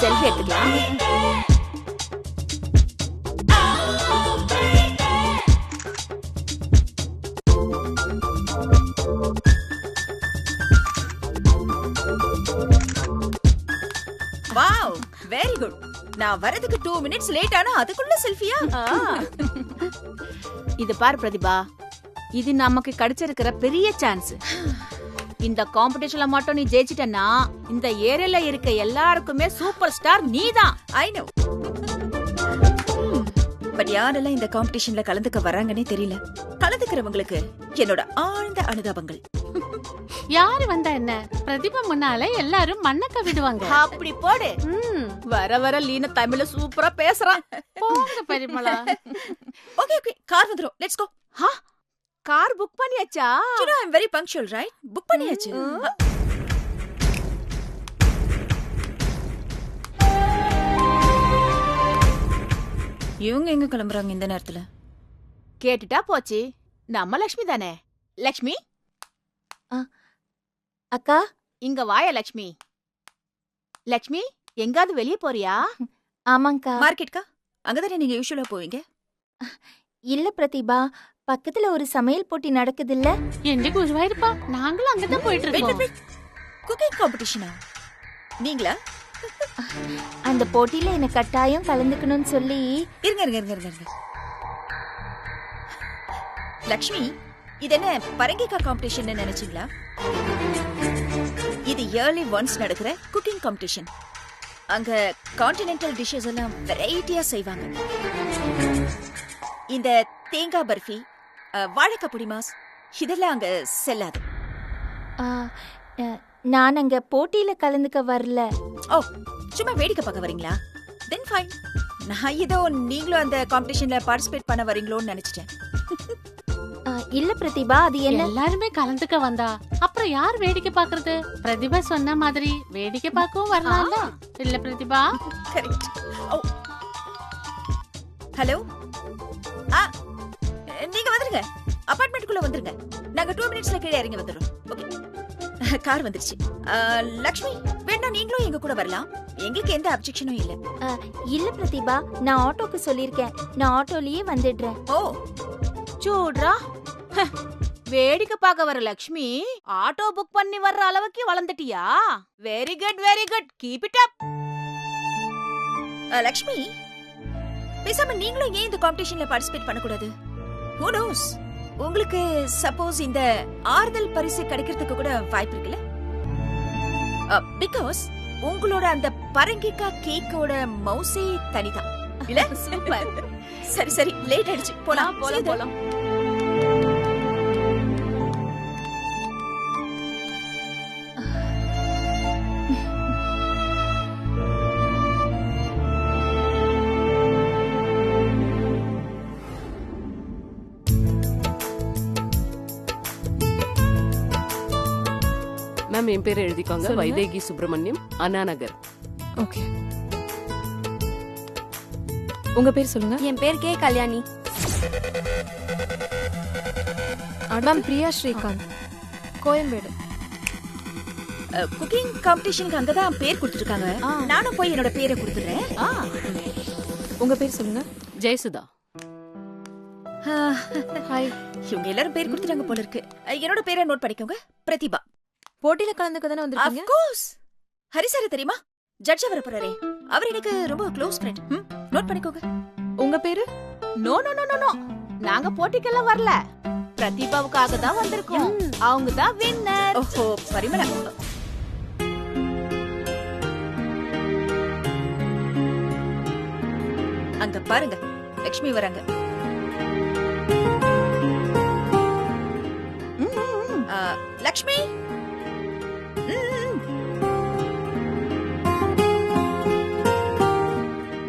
Selfie எடுத்துக்கலாம். Wow, very good. நான் வரதுக்கு 2 minutes லேட் ஆனா அதுக்குள்ள செல்ஃபியா? இது பாரு பிரதிபா, இது நமக்கு கிடைச்சிருக்கிற பெரிய சான்ஸ். இந்த காம்படிஷன்ல மட்டும் நீ ஜெயிச்சிட்டனா இந்த ஏரியால இருக்க எல்லாருக்குமே சூப்பர் ஸ்டார் நீதான். I know. பட் யாரெல்லாம் இந்த காம்படிஷன்ல கலந்துக்க வராங்கன்னே தெரியல. கலந்துக்கிறவங்களுக்கு என்னோட ஆழ்ந்த அனுதாபங்கள். யாரு வந்தா என்ன, பிரதிபா முன்னால எல்லாரும் மண்ணக்க விடுவாங்க. அப்படி போடு. வர வர லீனா தமிழ்ல சூப்பரா பேசுறான். போங்க பரிமளா. ஓகே ஓகே, கார் வந்துரும். Let's go. கார் புக் பண்ணியாச்சா? You know I'm very punctual, right? Book பண்ணியாச்சு. இவங்க எங்க கிளம்புறாங்க இந்த நேரத்துல? கேட்டுட்டா போச்சு. நம்ம லட்சுமி தானே. லட்சுமி அக்கா, இங்க வாய லட்சுமி. லட்சுமி, எங்காவது வெளிய போறியா? ஆமாங்கா. மார்க்கெட்கா? அங்கதானே நீங்க யூசுவலா போவீங்க? இல்ல பிரதிபா, பக்கத்துல ஒரு சமையல் போட்டி நடக்குது இல்ல? எந்த குருவாயிருப்பா, நாங்களும் அங்கதான் போயிட்டு இருக்கோம். குக்கிங் காம்படிஷனா? நீங்களா? அந்த போட்டியில என்ன கட்டாயம் கலந்துக்கணும்னு சொல்லி. இருங்க. லக்ஷ்மி, இது என்ன பரங்கிக்கா காம்படிஷன் நினைச்சீங்களா? இது இயர்லி ஒன்ஸ் நடக்கிற குக்கிங் காம்படிஷன். அங்க கான்டினென்டல் டிஷஸ் எல்லாம் வெரைட்டியா செய்வாங்க. இந்த தேங்காய் பர்ஃபி, வாழைக்காய் பொடி மாஸ் இதெல்லாம் அங்க செல்லாது. நான் அங்க போட்டியில கலந்துக்க வரல. ஓ, சும்மா வேடிக்கை பார்க்க வரீங்களா? தென் ஃபைன். நான் ஏதோ நீங்களும் அந்த காம்படிஷன்ல பார்ட்டிசிபேட் பண்ண வரீங்களோன்னு நினைச்சிட்டேன். இல்ல பிரதிபா, அது என்ன? எல்லாருமே கலந்துக்க வந்தா அப்புறம் யார் வேடிக்கை பாக்குறது? பிரதிபா சொன்ன மாதிரி வேடிக்கை பார்க்கவும் வரலாம்ல. இல்ல பிரதிபா? கரெக்ட். ஓ, ஹலோ. நீங்க வந்துருங்க, அபார்ட்மெண்ட்டுக்குள்ள வந்துருங்க. நாங்க 2 minutesல கீழே இறங்கி வந்துடுறோம். ஓகே, கார் வந்துருச்சு. லக்ஷ்மி, வேணா நீங்களும் எங்க கூட வரலாம். எங்களுக்கு எந்த அப்ஜெக்ஷனும் இல்ல. இல்ல பிரதிபா, நான் ஆட்டோக்கு சொல்லிருக்கேன். நான் ஆட்டோலயே வந்துடுறேன். ஓ, சூட்ரா. வேடிக்கை பார்க்க வர லக்ஷ்மி ஆட்டோ புக் பண்ணி வர்ற அளவுக்கு வளர்ந்துட்டியா? Very good, keep it up. Lakshmi, பேசாம நீங்களும் ஏன் இந்த காம்படிஷன்ல பார்ட்டிசிபேட் பண்ணக்கூடாது? Who knows? உங்களுக்கு சப்போஸ் இந்த ஆறுதல் பரிசு கிடைக்கிறதுக்கு கூட வாய்ப்பு இருக்குல்ல? பிகாஸ் உங்களோட அந்த பரங்கிக்கா கேக்கோட மவுசே தனிதான் இல்ல? சூப்பர். சரி, லேட் ஆயிடுச்சு, போலாம். மேம், என் பேர் எழுதிக்கோங்க. வைதேகி சுப்பிரமணியம், அண்ணா நகர். ஓகே. உங்க பேர் சொல்லுங்க. என் பேர் K Kalyani. Ma'am, Priya Srikanth, Koyambedu. Cooking காம்படிஷனுக்கு அங்கதான் பேர் கொடுத்துருக்காங்க. நானும் போய் என்னோட பேரை கொடுத்துறேன். உங்க பேர் சொல்லுங்க. ஜெயசுதா. ஹாய். இவங்க எல்லாரும் பேர் கொடுத்துட்டாங்க போல இருக்கு. என்னோட பேரை நோட் பண்ணிக்கோங்க. பிரதிபா. போட்டியில கலந்துக்க தானே வந்திருக்கீங்க? Of course. ஹரி சார் தெரியுமா? ஜட்ஜா வர போறாரே, அவர் எனக்கு ரொம்ப க்ளோஸ் ஃப்ரெண்ட். நோட் பண்ணிக்கோங்க. உங்க பேரு? நோ, நாங்க போட்டிக்கெல்லாம் வரல. பிரதிபாவுக்காக தான் வந்திருக்கோம். அவங்க தான் வின்னர். ஓஹோ, பரிமளா. அங்க பாருங்க, லக்ஷ்மி வராங்க. லக்ஷ்மி,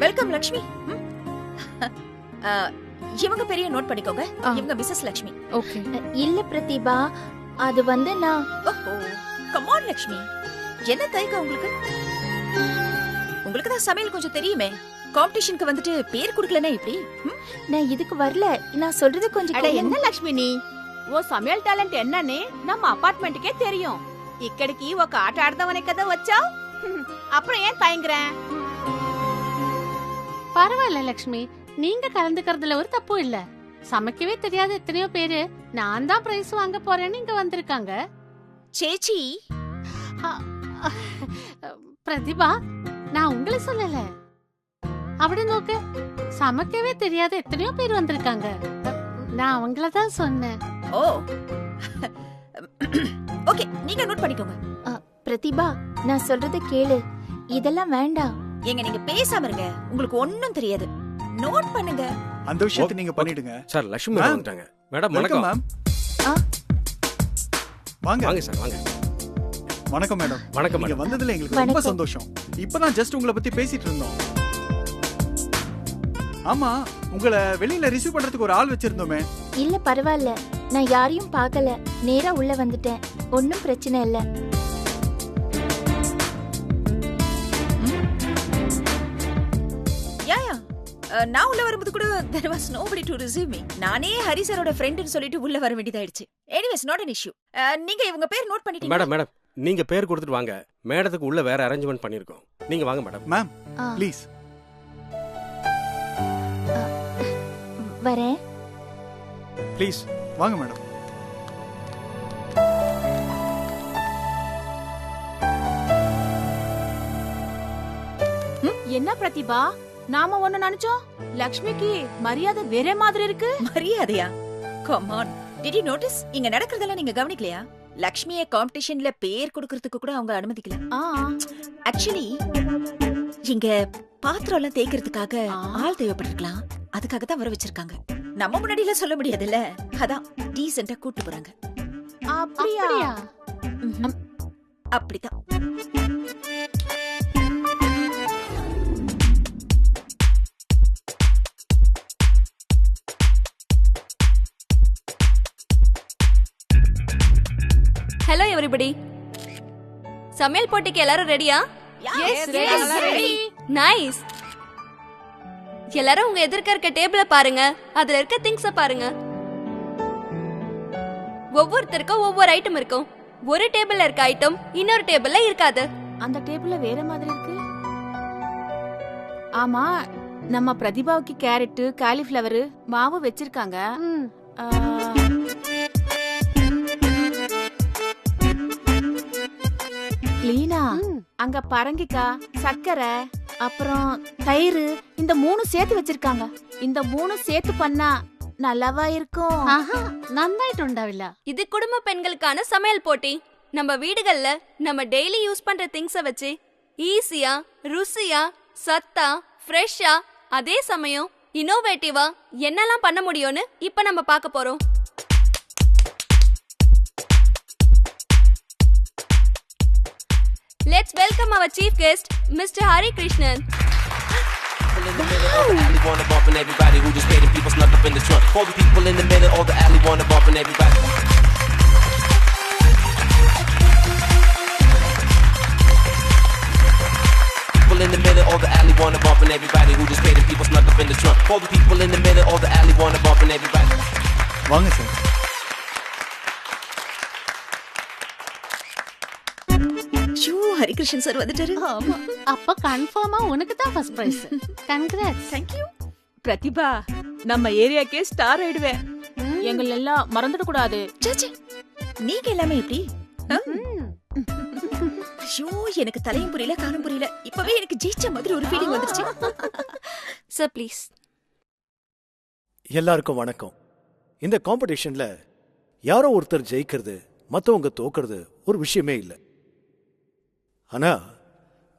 வெல்கம் லக்ஷ்மி. இவங்க பெரிய நோட் பண்ணிக்கோங்க. இவங்க மிஸ்ஸஸ் லக்ஷ்மி. ஓகே. இல்ல பிரதிபா, அது வந்து நான். ஓஹோ, கம் ஆன் லக்ஷ்மி, என்ன தயக்கம் உங்களுக்கு? உங்களுக்கு தான் சமையல் கொஞ்சம் தெரியுமே. காம்படிஷனுக்கு வந்துட்டு பேர் கொடுக்கலனா எப்படி? நான் இதுக்கு வரல. நான் சொல்றது கொஞ்சம். அட என்ன லக்ஷ்மி நீ, ఓ సமையல் టాలెంట్ ఎన్నని ನಮ್ಮ అపార్ట్మెంట్ కే తెలియం. ఇక్కడికి ఒక ఆట ఆడదామనే కదా వచ్చావు. అప్పుడు ఏం తయంగ్రా? பரவாயில்ல லக்ஷ்மி, நீங்க கலந்துக்கிறதுல ஒரு தப்பு இல்ல. சமைக்கவே தெரியாத எத்தனையோ பேரு நான் தான் பிரைஸ் வாங்க போறேன்னு இங்க வந்திருக்காங்க. சேச்சி, பிரதிபா, நான் உங்களை சொல்லல. அப்படி நோக்கு, சமைக்கவே தெரியாத எத்தனையோ பேர் வந்திருக்காங்க. நான் அவங்கள தான் சொன்னேன். ஓ ஓகே, நீங்க நோட் பண்ணிக்கோங்க. பிரதிபா, நான் சொல்றத கேளு. இதெல்லாம் வேண்டாம். எங்க நீங்க பேசாம இருங்க, உங்களுக்கு ஒண்ணும் தெரியாது. நோட் பண்ணுங்க. அந்த விஷயத்தை நீங்க பண்ணிடுங்க. சார், லட்சுமி மேடம் வந்துட்டாங்க. மேடம் வணக்கம். மேம் ஆ, வாங்க. வாங்க சார், வாங்க. வணக்கம் மேடம். வணக்கம் நீங்க மேடம். வந்ததுல எங்களுக்கு ரொம்ப வணக்கம். சந்தோஷம். இப்பதான் ஜஸ்ட் உங்களை பத்தி பேசிட்டு இருந்தோம். ஆமா, உங்களை வெளியில ரிசீவ் பண்றதுக்கு ஒரு ஆள் வச்சிருந்தோமே. இல்ல பரவாயில்ல, நான் யாரையும் பார்க்கல. நேரா உள்ள வந்துட்டேன். ஒன்னும் பிரச்சனை இல்ல. நான் உள்ள வரும்போது கூட there was nobody to receive me. நானே ஹரி சாரோட ஃப்ரெண்ட்னு சொல்லிட்டு உள்ள வர வேண்டியதாயிடுச்சு. Anyways, not an issue. நீங்க இவங்க பேர் நோட் பண்ணிட்டீங்க? மேடம் நீங்க பேர் கொடுத்துட்டு வாங்க. மேடத்துக்கு உள்ள வேற அரேஞ்ச்மெண்ட் பண்ணிருக்கோம். நீங்க வாங்க மேடம். மேம் ஆ, ப்ளீஸ். வரேன். ப்ளீஸ் வாங்க மேடம். என்ன பிரதிபா, நாம ஒண்ணு நினைச்சோம், லக்ஷ்மிக்கு மரியாதை வேற மாதிரி இருக்கு. மரியாதையா? Come on, did you notice? இங்க நடக்கிறதெல்லாம் நீங்க கவனிக்கலையா? லக்ஷ்மியை காம்படிஷன்ல பேர் கொடுக்கறதுக்கு கூட அவங்க அனுமதிக்கல. ஆக்சுவலி இங்க பாத்திரம் எல்லாம் தேய்க்கிறதுக்காக ஆள் தேவைப்பட்டிருக்கலாம். அதுக்காக தான் வர வச்சிருக்காங்க. நம்ம முன்னாடில சொல்ல முடியாதுல்ல, அதான் டீசென்ட்டா கூட்டு போறாங்க. அப்படியா? ம்ஹும். அப்படிதான். ஹலோ எவரிபடி, சமையல் போட்டிக்கு எல்லாரும் ரெடியா? நைஸ். எல்லாரும் உங்க எதிர்க்க இருக்க டேபிள பாருங்க. அதுல இருக்க திங்ஸ் பாருங்க. ஒவ்வொருத்தருக்கும் ஒவ்வொரு ஐட்டம் இருக்கும். ஒரு டேபிள்ல இருக்க ஐட்டம் இன்னொரு டேபிள்ல இருக்காது. அந்த டேபிள்ல வேற மாதிரி இருக்கு. ஆமா, நம்ம பிரதிபாவுக்கு கேரட், காலிஃபிளவர் மாவு வச்சிருக்காங்க. ம், ஆ, லீனா, ம். அங்க பரங்கிக்காய், சர்க்கரை, அப்புறம் தயிர், இந்த 3 சேர்த்து வச்சிருக்காங்க. இந்த 3 சேர்த்து பண்ணா நல்லாவா இருக்கும்? ஆஹா, நன்னாயிட்டு உண்டாவில்ல. இது குடும்ப பெண்களுக்கான சமையல் போட்டி. நம்ம வீடுகள்ல நம்ம டெய்லி யூஸ் பண்ற திங்ஸ வச்சு ஈஸியா, ருசியா, சத்தா, ஃப்ரெஷ்ஷா, அதே சமயம் இன்னோவேட்டிவா என்னெல்லாம் பண்ண முடியும்னு இப்ப நம்ம பார்க்க போறோம். Let's welcome our chief guest, Mr. Hari Krishnan. People in the middle of the alley wanna bump and everybody who just paid and people snuck up in the trunk. All the people in the middle of the alley wanna bump and everybody. People in the middle of the alley wanna bump and everybody who just paid and people snuck up in the trunk. All the people in the middle of the alley wanna bump and everybody. வாங்க sir. ஷூ, Harikrishnan sir வந்துட்டாரு. ஆமா. அப்ப கன்ஃபார்மா உனக்கு தான் first prize. Congrats. Thank you. Prathibha, நம்ம ஏரியாக்கே ஸ்டார் ஆயிடுவேன். எங்களை எல்லாம் மறந்துட கூடாது. சேச்சே, நீங்க எல்லாமே எப்படி? ஐயோ, எனக்கு தலையும் புரியல, காலும் புரியல. இப்பவே எனக்கு ஜெயிச்ச மாதிரி ஒரு ஃபீலிங் வந்துருச்சு. Sir, please. எல்லாருக்கும் வணக்கம். இந்த காம்படிஷன்ல யாரோ ஒருத்தர் ஜெயிக்கிறது, மற்றவங்க தோக்கிறது ஒரு விஷயமே இல்லை. ஆனா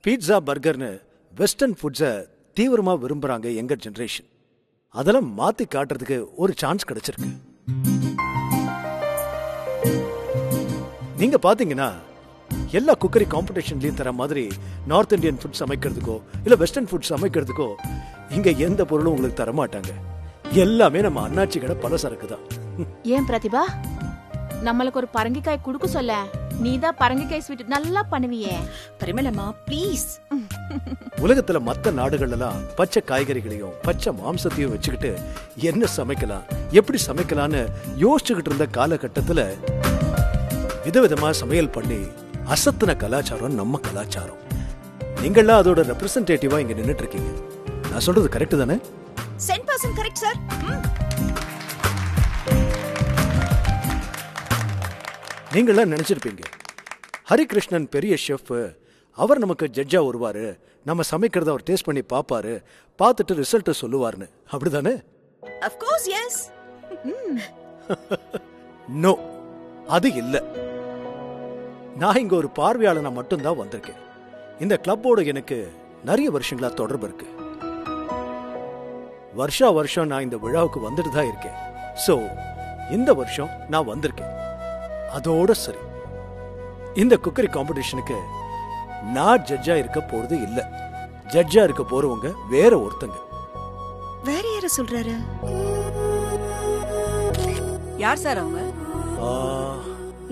பீட்சா, பர்கர்னு வெஸ்டர்ன் ஃபுட்ஸை தீவிரமா விரும்புறாங்க யங்கர் ஜெனரேஷன். அதெல்லாம் மாத்தி காட்டுறதுக்கு ஒரு சான்ஸ் கிடைச்சிருக்கு. நீங்க பாத்தீங்கன்னா எல்லா குக்கரி காம்படிஷன்லயும் தர மாதிரி நார்த் இந்தியன் ஃபுட் சமைக்கிறதுக்கோ இல்ல வெஸ்டர்ன் ஃபுட் சமைக்கிறதுக்கோ இங்க எந்த பொருளும் உங்களுக்கு தர மாட்டாங்க. எல்லாமே நம்ம அண்ணாச்சி கடை பலசரக்கு தான். ஏன் பிரதிபா, நம்மளுக்கு ஒரு பரங்கிக்காய் குடுக்க சொல்ல. நீதான் பரங்கிக்காய் ஸ்வீட் நல்லா பண்ணுவியே. பரிமளம்மா, ப்ளீஸ். உலகத்துல மத்த நாடுகள்லாம் பச்சை காய்கறிகளையும் பச்சை மாம்சத்தையும் வச்சுக்கிட்டு என்ன சமைக்கலாம், எப்படி சமைக்கலாம்னு யோசிச்சுக்கிட்டு இருந்த காலகட்டத்துல விதவிதமா சமையல் பண்ணி அசத்தின கலாச்சாரம் நம்ம கலாச்சாரம். நீங்கள்லாம் அதோட ரெப்ரசன்டேட்டிவா இங்க நின்னுட்டு இருக்கீங்க. நான் சொல்றது கரெக்ட் தானே? 100% கரெக்ட் சார். நீங்களாம் நினைச்சிருப்பீங்க ஹரிகிருஷ்ணன் பெரிய ஷெஃப், அவர் நமக்கு ஜட்ஜா வருவாரு, நம்ம சமைக்கிறத அவர் டேஸ்ட் பண்ணி பாப்பாரு, பார்த்துட்டு ரிசல்ட் சொல்லுவாருன்னு. அப்படிதானே? Of course, yes. நோ, அது இல்ல. நான் இங்க ஒரு பார்வையாளனா மட்டும்தான் வந்திருக்கேன். இந்த கிளப்போட எனக்கு நிறைய வருஷங்களா தொடர்பு இருக்கு. வருஷம் நான் இந்த விழாவுக்கு வந்துட்டு தான் இருக்கேன். சோ இந்த வருஷம் நான் வந்திருக்கேன். அதோட சரி, இந்த குக்கரி காம்படிஷனுக்கு நான் ஜட்ஜா இருக்க போறது இல்ல. ஜட்ஜா இருக்க போறவங்க வேற ஒருத்தங்க. வேற யார சொல்றாரு? யார் சார் அவங்க?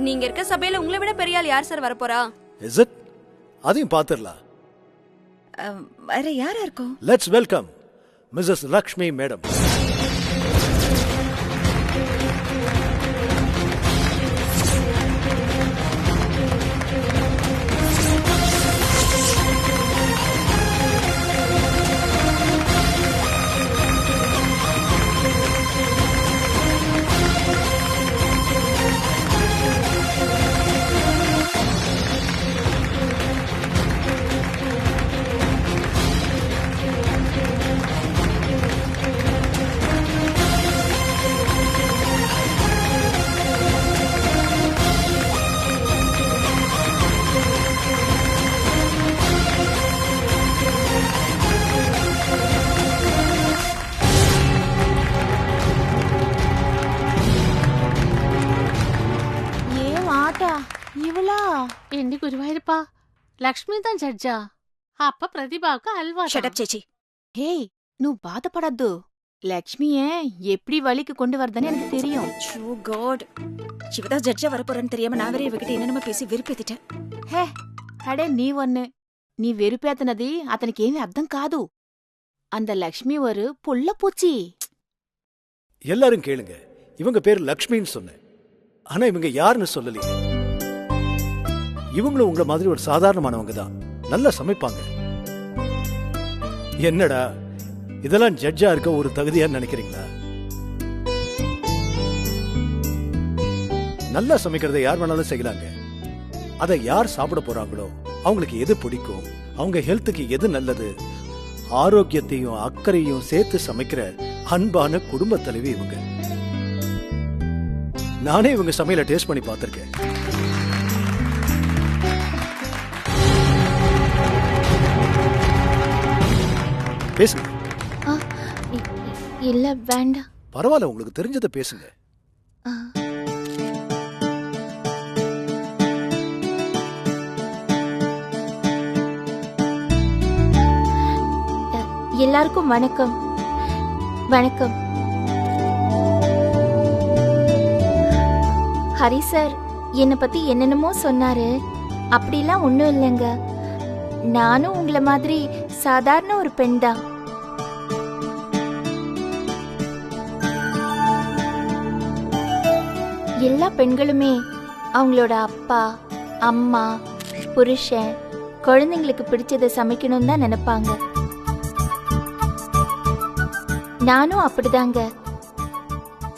நீங்க இருக்க சபையில உங்களை விட பெரிய ஆள் யார் சார் வரப்போறா? Is it? அதையும் பாத்துடலாம். வேற யாரா இருக்கும்? Let's welcome Mrs. Lakshmi Madam. ఏంటి గురువాయూరప్ప, లక్ష్మి தான் జడ్జా? அப்ப பிரதிபாவுக்கு அல்வா. Shut up, சேச்சி. ஹே, నువ్వు బాధపడద్దు. லக்ஷ்மியை எப்படி வழிக்கு கொண்டு வரதுன்னு எனக்கு தெரியும். Oh God. இவதான் ஜட்ஜா வரப்போறன்னு தெரியாம நான் வேற இவகிட்ட என்னென்னமோ பேசி வெறுப்பேத்திட்டேன். హే, అడే నీవన్ను నీ వెరుపేతనది అతనికేమీ అర్థం కాదు. அந்த லக்ஷ்மி ஒரு புள்ள பூச்சி. எல்லாரும் கேளுங்க, இவங்க பேர் லக்ஷ்மின்னு சொன்னேன். ஆனா இவங்க யாருன்னு சொல்லலையே. இவங்களும் உங்களை மாதிரி ஒரு சாதாரணமானவங்க தான். நல்லா சமைப்பாங்க. என்னடா இதெல்லாம் ஜட்ஜா இருக்க ஒரு தகுதியான்னு நினைக்கிறீங்களா? நல்லா சமைக்கிறத யார் வேணாலும் செய்யலாங்க. அதை யார் சாப்பிட போறாங்களோ அவங்களுக்கு எது பிடிக்கும், அவங்க ஹெல்த்துக்கு எது நல்லது, ஆரோக்கியத்தையும் அக்கறையும் சேர்த்து சமைக்கிற அன்பான குடும்ப தலைவி இவங்க. நானே இவங்க சமையலை டேஸ்ட் பண்ணி பார்த்திருக்கேன். பேசுங்க. இல்ல வேண்டாம். பரவாயில்ல, உங்களுக்கு தெரிஞ்சதை பேசுங்க. எல்லாருக்கும் வணக்கம். வணக்கம். ஹரி சார் என்னை பத்தி என்னென்னமோ சொன்னாரு. அப்படிலாம் ஒண்ணும் இல்லைங்க. நானும் உங்களை மாதிரி சாதாரண ஒரு பெண் தான். எல்லா பெண்களுமே அவங்களோட அப்பா, அம்மா, புருஷன், குழந்தைங்களுக்கு பிடிச்சதை சமைக்கணும்னு தான் நினைப்பாங்க. நானும் அப்படிதாங்க.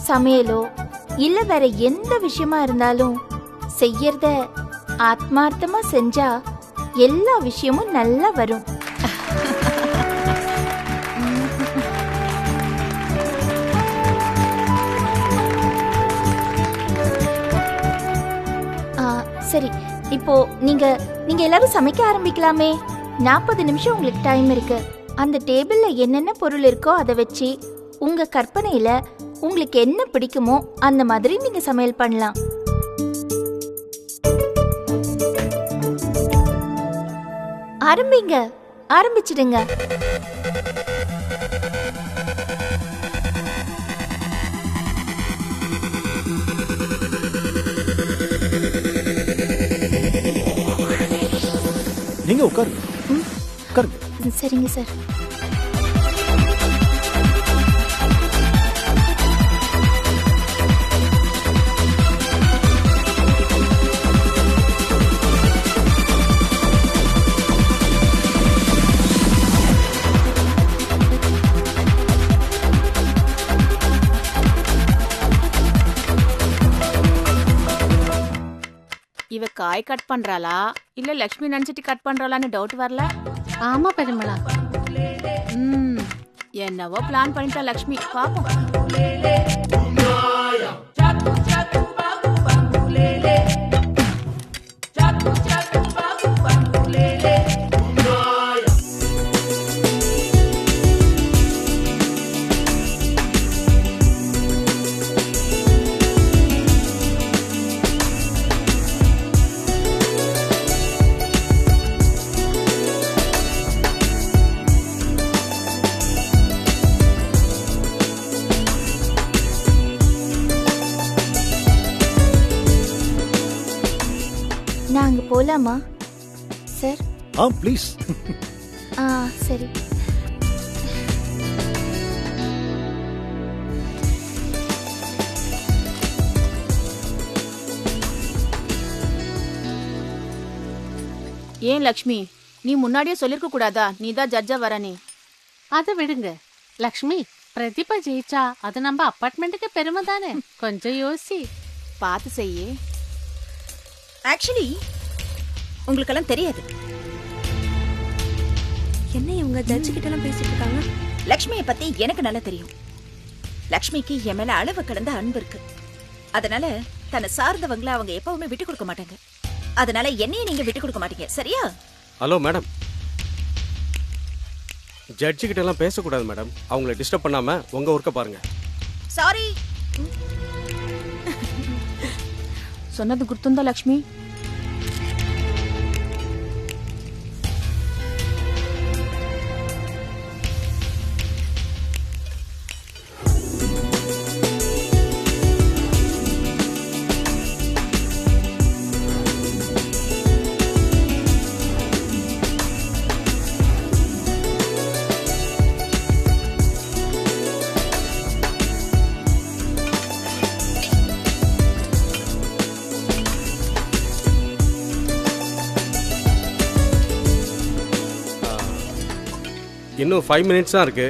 சமையலோ இல்ல வேற எந்த விஷயமா இருந்தாலும் செய்யறத ஆத்மார்த்தமா செஞ்சா எல்லா விஷயமும் நல்லா வரும். சரி, இப்போ நீங்க எல்லாரும் சமைக்க ஆரம்பிக்கலாமே. 40 நிமிஷம் உங்களுக்கு டைம் இருக்கு. அந்த டேபிள்ல என்னென்ன பொருள் இருக்கோ அதை வச்சு உங்க கற்பனையில உங்களுக்கு என்ன பிடிக்குமோ அந்த மாதிரி நீங்க சமையல் பண்ணலாம். ஆரம்பிங்க, ஆரம்பிச்சிடுங்க. நீங்க உட்காருங்க. உட்காருங்க. சரிங்க சார். காய் கட் பண்றாளா இல்ல லக்ஷ்மி நினைச்சிட்டு கட் பண்றாளான்னு டவுட் வரல. ஆமா பெருமளா. என்னவோ பிளான் பண்ணிட்டா லக்ஷ்மி. பாப்போம். நான் அங்க போலாமா சார்? ப்ளீஸ். சரி. ஏன் லக்ஷ்மி, நீ முன்னாடியே சொல்லிருக்க கூடாதா நீ தான் ஜட்ஜா வரனே? அதை விடுங்க லக்ஷ்மி. பிரதிபா ஜெயிச்சா அது நம்ம அப்பார்ட்மெண்ட்டுக்கு பெருமை தானே. கொஞ்சம் யோசி. பார்த்து செய்யே. ஆக்சுவலி உங்களுக்கெல்லாம் தெரியாது. என்ன இவங்க ஜட்ஜு கிட்ட எல்லாம் பேசிட்டு இருக்காங்க? லக்ஷ்மியை பத்தி எனக்கு நல்லா தெரியும். லக்ஷ்மிக்கு என் மேல அளவு கடந்த அன்பு இருக்கு. அதனால தன்னை சார்ந்தவங்களை அவங்க எப்பவுமே விட்டு கொடுக்க மாட்டாங்க. அதனால என்னையும் நீங்க விட்டு கொடுக்க மாட்டீங்க, சரியா? ஹலோ மேடம், ஜட்ஜு கிட்ட எல்லாம் பேசக்கூடாது மேடம். அவங்கள டிஸ்டர்ப் பண்ணாம உங்க ஒர்க்க பாருங்க. சாரி. சொன்னது குர்த்துந்தா லக்ஷ்மி? இன்னும் 5 மினிட்ஸ் தான் இருக்கு.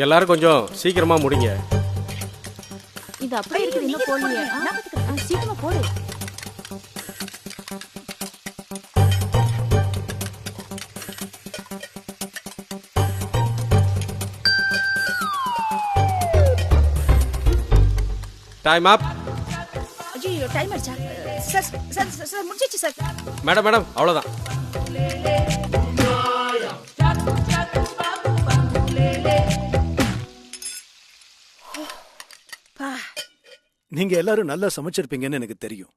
எல்லாரும் கொஞ்சம் சீக்கிரமா முடிங்க. இது அப்படியே இருக்குது, இன்னும் போடலையே. சீக்கிரமா போடு. டைம் அப். ஐயோ, டைம் ஆச்சா? சார் சார் சார் முடிஞ்சிச்சு சார். மேடம் மேடம் அவ்வளவுதான். நீங்க எல்லாரும் நல்லா சமைச்சிருப்பீங்கன்னு எனக்கு தெரியும்.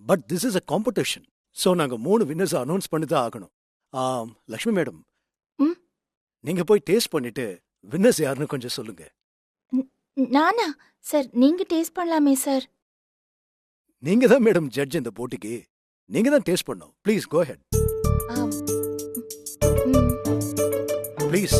But this is a competition. So நாங்க 3 வின்னர்ஸ் அனௌன்ஸ் பண்ணி தான் ஆகணும். லக்ஷ்மி மேடம், நீங்க போய் டேஸ்ட் பண்ணிட்டு வின்னர்ஸ் யாருன்னு கொஞ்சம் சொல்லுங்க. நானா சார்? நீங்க டேஸ்ட் பண்ணலாமே சார். நீங்க தான் மேடம் ஜட்ஜ் இந்த போட்டிக்கு. நீங்க தான் டேஸ்ட் பண்ணணும். Please go ahead. ப்ளீஸ்.